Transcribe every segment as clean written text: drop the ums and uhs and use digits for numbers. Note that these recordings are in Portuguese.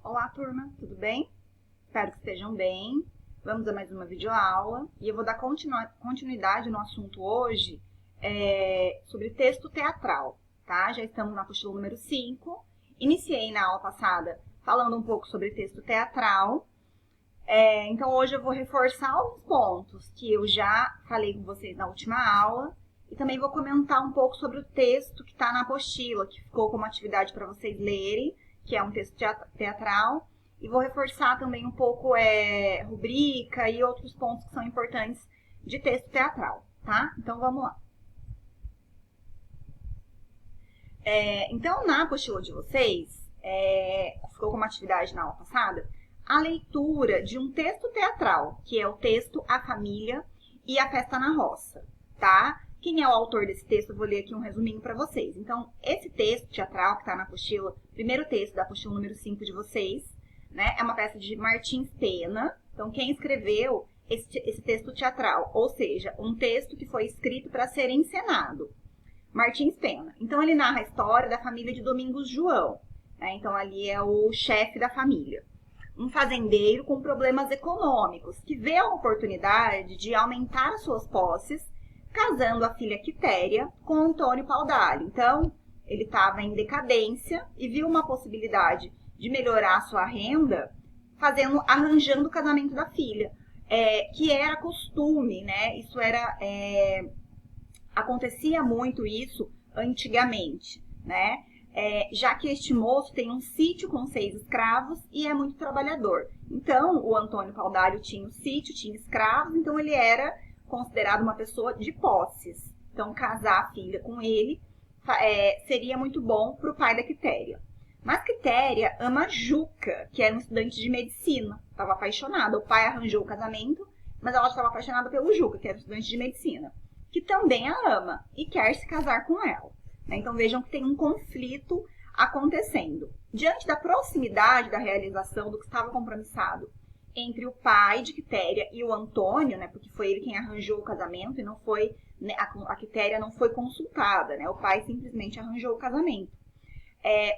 Olá, turma, tudo bem? Espero que estejam bem. Vamos a mais uma videoaula e eu vou dar continuidade no assunto hoje sobre texto teatral, tá? Já estamos na apostila número 5. Iniciei na aula passada falando um pouco sobre texto teatral. Então hoje eu vou reforçar alguns pontos que eu já falei com vocês na última aula e também vou comentar um pouco sobre o texto que está na apostila, que ficou como atividade para vocês lerem, que é um texto teatral, e vou reforçar também um pouco rubrica e outros pontos que são importantes de texto teatral, tá? Então, vamos lá. Então, na apostila de vocês, ficou como atividade na aula passada, a leitura de um texto teatral, que é o texto A Família e a Festa na Roça, tá? Quem é o autor desse texto? Eu vou ler aqui um resuminho para vocês. Então, esse texto teatral que está na apostila, primeiro texto da apostila número 5 de vocês, né? É uma peça de Martins Pena. Então, quem escreveu esse texto teatral? Ou seja, um texto que foi escrito para ser encenado. Martins Pena. Então, ele narra a história da família de Domingos João, né? Então, ali é o chefe da família. Um fazendeiro com problemas econômicos, que vê a oportunidade de aumentar as suas posses, casando a filha Quitéria com Antônio Paudalho. Então, ele estava em decadência e viu uma possibilidade de melhorar a sua renda arranjando o casamento da filha, que era costume, né? Isso era... acontecia muito isso antigamente, né? Já que este moço tem um sítio com 6 escravos e é muito trabalhador. Então, o Antônio Paudalho tinha um sítio, tinha escravos, então ele era considerado uma pessoa de posses. Então, casar a filha com ele seria muito bom para o pai da Quitéria. Mas Quitéria ama Juca, que era um estudante de medicina. Estava apaixonada. O pai arranjou o casamento, mas ela estava apaixonada pelo Juca, que era um estudante de medicina, que também a ama e quer se casar com ela. Então, vejam que tem um conflito acontecendo. Diante da proximidade da realização do que estava compromissado entre o pai de Quitéria e o Antônio, né, porque foi ele quem arranjou o casamento e não foi, né, a Quitéria não foi consultada, né, o pai simplesmente arranjou o casamento.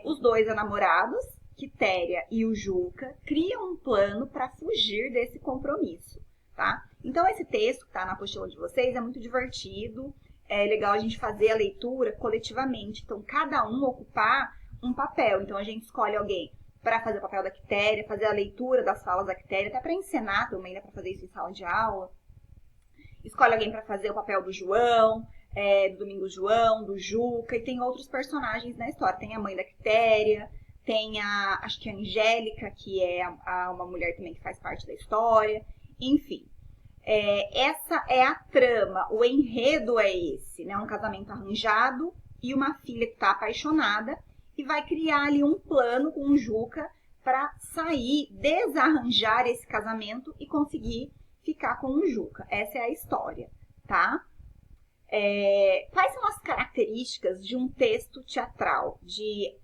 Os dois enamorados, Quitéria e o Juca, criam um plano para fugir desse compromisso, tá? Então, esse texto que está na apostila de vocês é muito divertido, é legal a gente fazer a leitura coletivamente, então cada um ocupar um papel, então a gente escolhe alguém para fazer o papel da Quitéria, fazer a leitura das falas da Quitéria, até para encenar também, né, para fazer isso em sala de aula. Escolhe alguém para fazer o papel do João, do Domingos João, do Juca, e tem outros personagens na história. Tem a mãe da Quitéria, tem acho que a Angélica, que é uma mulher também que faz parte da história, enfim. Essa é a trama, o enredo é esse, né? Um casamento arranjado e uma filha que está apaixonada, e vai criar ali um plano com o Juca para sair, desarranjar esse casamento e conseguir ficar com o Juca. Essa é a história, tá? Quais são as características de um texto teatral? De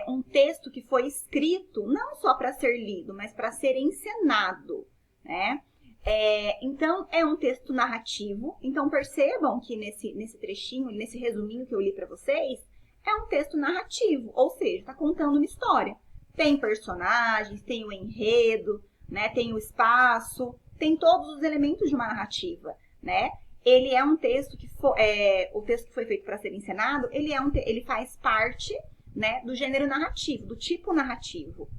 um texto que foi escrito não só para ser lido, mas para ser encenado, né? Então, é um texto narrativo. Então, percebam que nesse trechinho, nesse resuminho que eu li para vocês, é um texto narrativo, ou seja, está contando uma história. Tem personagens, tem o enredo, né? Tem o espaço, tem todos os elementos de uma narrativa, né? Ele é um texto o texto que foi feito para ser encenado, ele faz parte, né, do gênero narrativo, do tipo narrativo.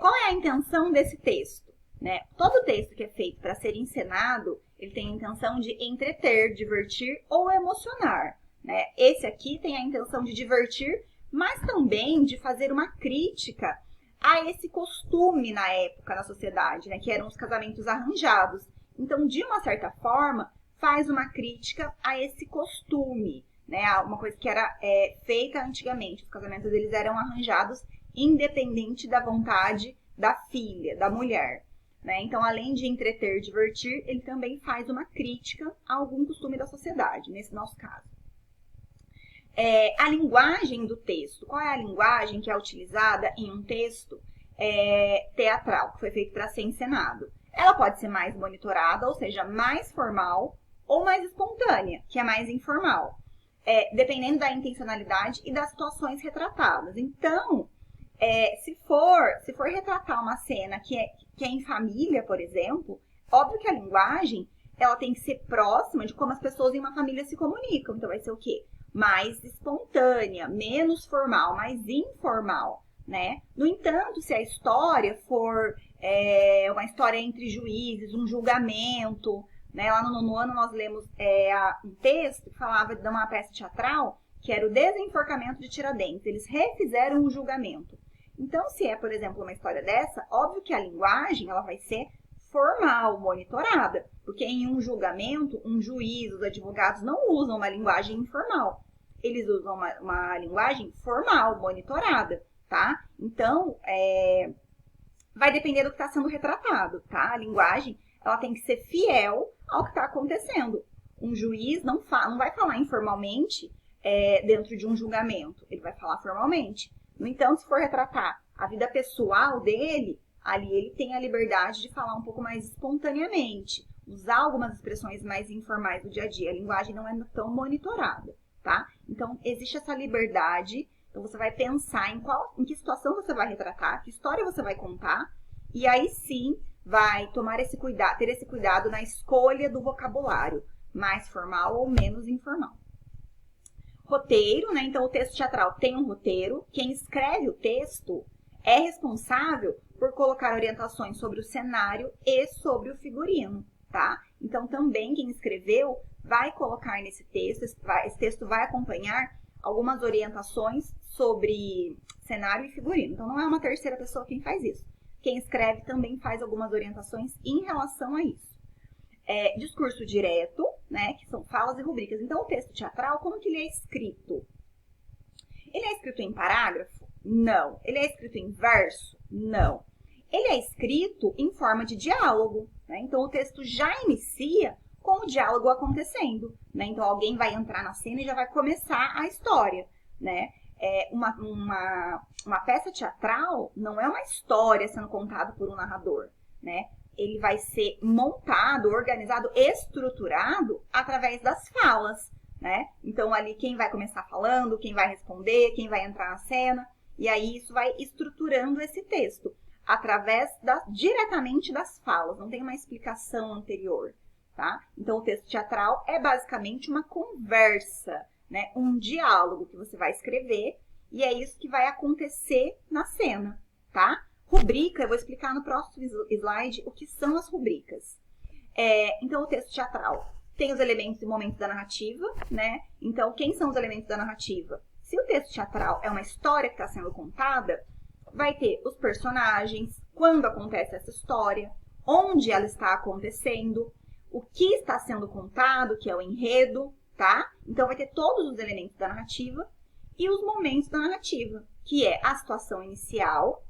Qual é a intenção desse texto? Né? Todo texto que é feito para ser encenado, ele tem a intenção de entreter, divertir ou emocionar. Né? Esse aqui tem a intenção de divertir, mas também de fazer uma crítica a esse costume na época, na sociedade, né? Que eram os casamentos arranjados. Então, de uma certa forma, faz uma crítica a esse costume, né? Uma coisa que era feita antigamente. Os casamentos eles eram arranjados independente da vontade da filha, da mulher. Né? Então, além de entreter e divertir, ele também faz uma crítica a algum costume da sociedade, nesse nosso caso. A linguagem do texto. Qual é a linguagem que é utilizada em um texto teatral, que foi feito para ser encenado? Ela pode ser mais monitorada, ou seja, mais formal, ou mais espontânea, que é mais informal, dependendo da intencionalidade e das situações retratadas. Então, Se for retratar uma cena que é em família, por exemplo, óbvio que a linguagem ela tem que ser próxima de como as pessoas em uma família se comunicam. Então vai ser o quê? Mais espontânea, menos formal, mais informal, né? No entanto, se a história for uma história entre juízes, um julgamento, né? Lá no nono ano nós lemos um texto que falava de uma peça teatral que era o desenforcamento de Tiradentes. Eles refizeram o julgamento. Então, se é, por exemplo, uma história dessa, óbvio que a linguagem ela vai ser formal, monitorada. Porque em um julgamento, um juiz, os advogados não usam uma linguagem informal. Eles usam uma linguagem formal, monitorada, tá? Então, vai depender do que está sendo retratado, tá? A linguagem ela tem que ser fiel ao que está acontecendo. Um juiz não vai falar informalmente dentro de um julgamento. Ele vai falar formalmente. No entanto, se for retratar a vida pessoal dele, ali ele tem a liberdade de falar um pouco mais espontaneamente, usar algumas expressões mais informais do dia a dia. A linguagem não é tão monitorada, tá? Então, existe essa liberdade. Então, você vai pensar em que situação você vai retratar, que história você vai contar, e aí sim vai ter esse cuidado na escolha do vocabulário, mais formal ou menos informal. Roteiro, né? Então, o texto teatral tem um roteiro. Quem escreve o texto é responsável por colocar orientações sobre o cenário e sobre o figurino, tá? Então, também quem escreveu vai colocar nesse texto, esse texto vai acompanhar algumas orientações sobre cenário e figurino. Então, não é uma terceira pessoa quem faz isso. Quem escreve também faz algumas orientações em relação a isso. Discurso direto, né, que são falas e rubricas. Então, o texto teatral, como que ele é escrito? Ele é escrito em parágrafo? Não. Ele é escrito em verso? Não. Ele é escrito em forma de diálogo, né? Então, o texto já inicia com o diálogo acontecendo, né? Então, alguém vai entrar na cena e já vai começar a história, né? Uma peça teatral não é uma história sendo contada por um narrador, né? Ele vai ser montado, organizado, estruturado através das falas, né? Então, ali quem vai começar falando, quem vai responder, quem vai entrar na cena, e aí isso vai estruturando esse texto através diretamente das falas, não tem uma explicação anterior, tá? Então, o texto teatral é basicamente uma conversa, né? Um diálogo que você vai escrever e é isso que vai acontecer na cena, tá? Rubrica, eu vou explicar no próximo slide o que são as rubricas. Então, o texto teatral tem os elementos e momentos da narrativa, né? Então, quem são os elementos da narrativa? Se o texto teatral é uma história que está sendo contada, vai ter os personagens, quando acontece essa história, onde ela está acontecendo, o que está sendo contado, que é o enredo, tá? Então, vai ter todos os elementos da narrativa e os momentos da narrativa, que é a situação inicial,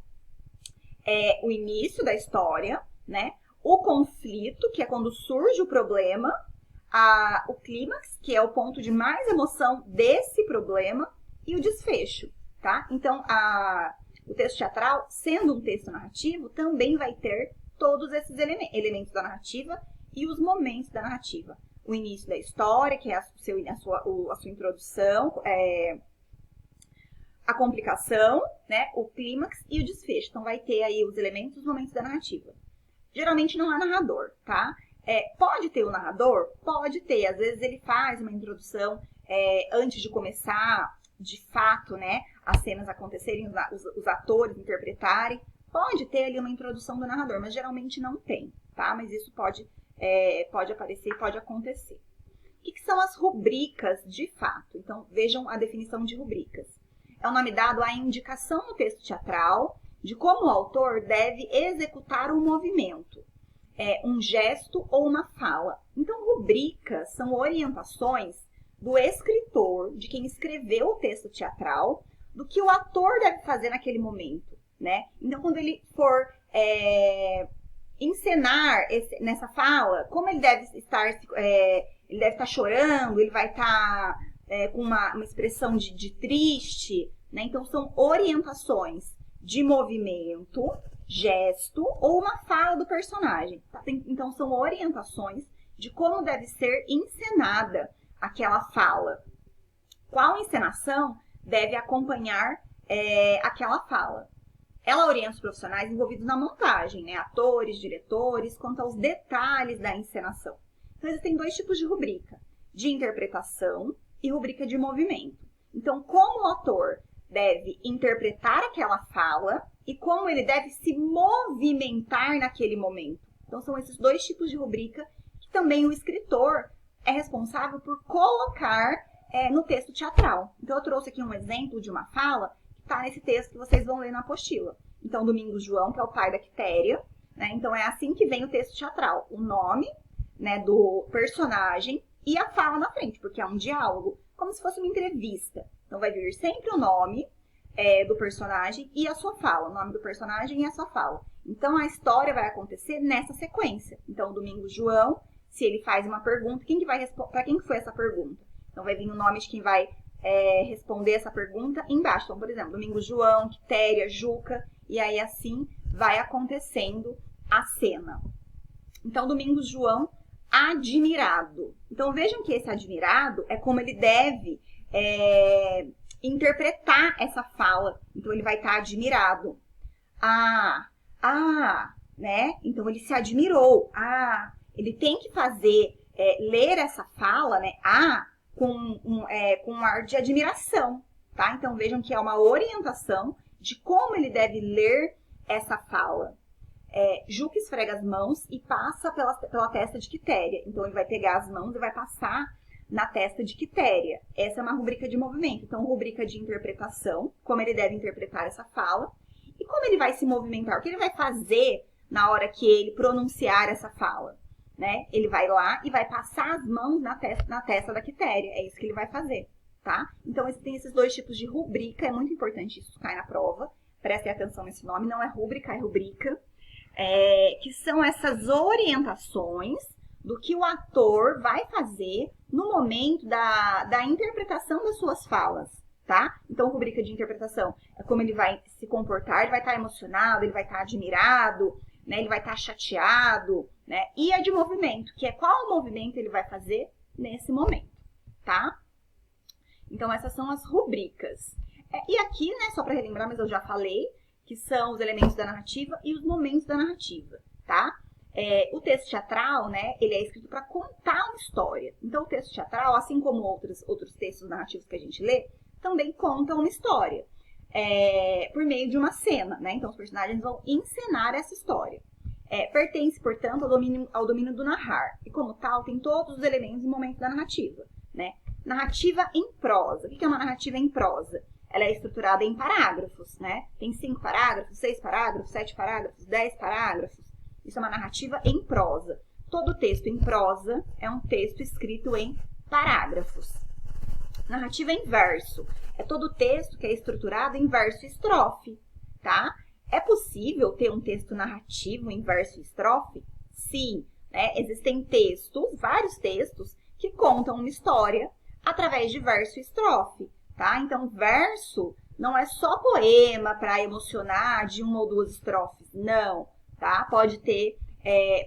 o início da história, né? O conflito, que é quando surge o problema, o clímax, que é o ponto de mais emoção desse problema, e o desfecho, tá? Então, o texto teatral, sendo um texto narrativo, também vai ter todos esses elementos da narrativa e os momentos da narrativa. O início da história, que é a sua introdução, a complicação, né, o clímax e o desfecho. Então, vai ter aí os elementos e os momentos da narrativa. Geralmente não há narrador, tá? Pode ter o narrador? Pode ter. Às vezes ele faz uma introdução antes de começar, de fato, né, as cenas acontecerem, os atores interpretarem. Pode ter ali uma introdução do narrador, mas geralmente não tem, tá? Mas isso pode aparecer e pode acontecer. O que são as rubricas de fato? Então, vejam a definição de rubricas. É o nome dado à indicação no texto teatral de como o autor deve executar um movimento, um gesto ou uma fala. Então, rubricas são orientações do escritor, de quem escreveu o texto teatral, do que o ator deve fazer naquele momento, né? Então, quando ele for encenar nessa fala, como ele deve estar, ele deve estar chorando, ele vai estar com uma expressão de triste, né? Então, são orientações de movimento, gesto ou uma fala do personagem. Tá? Então, são orientações de como deve ser encenada aquela fala. Qual encenação deve acompanhar aquela fala, Ela orienta os profissionais envolvidos na montagem, né? Atores, diretores, quanto aos detalhes da encenação. Então, existem dois tipos de rubrica, de interpretação e rubrica de movimento. Então, como o ator deve interpretar aquela fala e como ele deve se movimentar naquele momento. Então, são esses dois tipos de rubrica que também o escritor é responsável por colocar no texto teatral. Então, eu trouxe aqui um exemplo de uma fala que está nesse texto que vocês vão ler na apostila. Então, Domingos João, que é o pai da Quitéria, né? Então, é assim que vem o texto teatral. O nome, né, do personagem e a fala na frente, porque é um diálogo, como se fosse uma entrevista. Então, vai vir sempre o nome do personagem e a sua fala. O nome do personagem e a sua fala. Então, a história vai acontecer nessa sequência. Então, o Domingos João, se ele faz uma pergunta, quem que vai responder? Para quem que foi essa pergunta? Então, vai vir o nome de quem vai responder essa pergunta embaixo. Então, por exemplo, Domingos João, Quitéria, Juca, e aí assim vai acontecendo a cena. Então, Domingos João, admirado. Então, vejam que esse admirado é como ele deve interpretar essa fala. Então, ele vai estar admirado. Né? Então, ele se admirou. Ele tem que fazer, ler essa fala, né? Com um ar de admiração, tá? Então, vejam que é uma orientação de como ele deve ler essa fala. Juca esfrega as mãos e passa pela testa de Quitéria. Então, ele vai pegar as mãos e vai passar na testa de Quitéria. Essa é uma rubrica de movimento. Então, rubrica de interpretação, como ele deve interpretar essa fala. E como ele vai se movimentar, o que ele vai fazer na hora que ele pronunciar essa fala, né? Ele vai lá e vai passar as mãos na testa da Quitéria. É isso que ele vai fazer, tá? Então, existem esses dois tipos de rubrica. É muito importante isso cair na prova. Prestem atenção nesse nome. Não é rúbrica, é rubrica. Que são essas orientações do que o ator vai fazer no momento da interpretação das suas falas, tá? Então, rubrica de interpretação é como ele vai se comportar, ele vai estar emocionado, ele vai estar admirado, né? Ele vai estar chateado, né? E a de movimento, que é qual movimento ele vai fazer nesse momento, tá? Então, essas são as rubricas. E aqui, né, só para relembrar, mas eu já falei, que são os elementos da narrativa e os momentos da narrativa, tá? O texto teatral, né, ele é escrito para contar uma história. Então, o texto teatral, assim como outros textos narrativos que a gente lê, também contam uma história por meio de uma cena, né? Então, os personagens vão encenar essa história. Pertence, portanto, ao domínio do narrar. E, como tal, tem todos os elementos e momentos da narrativa, né? Narrativa em prosa. O que é uma narrativa em prosa? Ela é estruturada em parágrafos, né? Tem 5 parágrafos, 6 parágrafos, 7 parágrafos, 10 parágrafos. Isso é uma narrativa em prosa. Todo texto em prosa é um texto escrito em parágrafos. Narrativa em verso. É todo texto que é estruturado em verso e estrofe, tá? É possível ter um texto narrativo em verso e estrofe? Sim, né? Existem textos, vários textos, que contam uma história através de verso e estrofe. Tá? Então, verso não é só poema para emocionar de 1 ou 2 estrofes, não, tá? Pode ter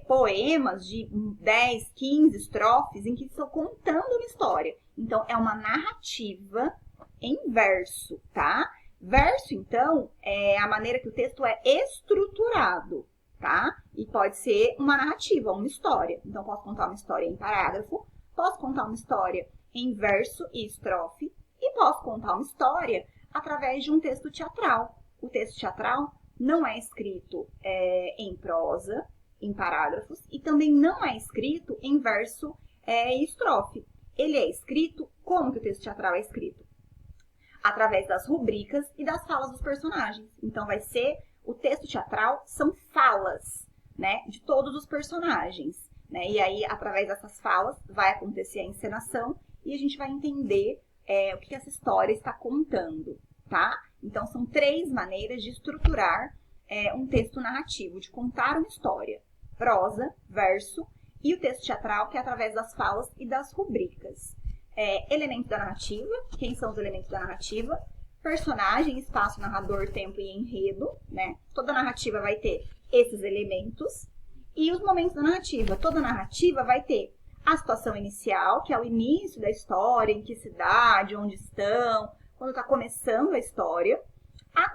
poemas de 10, 15 estrofes em que estão contando uma história. Então, é uma narrativa em verso, tá? Verso, então, é a maneira que o texto é estruturado, tá? E pode ser uma narrativa, uma história. Então, posso contar uma história em parágrafo, posso contar uma história em verso e estrofe, e posso contar uma história através de um texto teatral. O texto teatral não é escrito em prosa, em parágrafos, e também não é escrito em verso e estrofe. Ele é escrito, como que o texto teatral é escrito? Através das rubricas e das falas dos personagens. Então, o texto teatral são falas, né, de todos os personagens, né? E aí, através dessas falas, vai acontecer a encenação e a gente vai entender o que essa história está contando, tá? Então, são 3 maneiras de estruturar um texto narrativo, de contar uma história. Prosa, verso e o texto teatral, que é através das falas e das rubricas. Elementos da narrativa. Quem são os elementos da narrativa? Personagem, espaço, narrador, tempo e enredo, né? Toda narrativa vai ter esses elementos. E os momentos da narrativa. Toda narrativa vai ter a situação inicial, que é o início da história, em que cidade, onde estão, quando está começando a história. A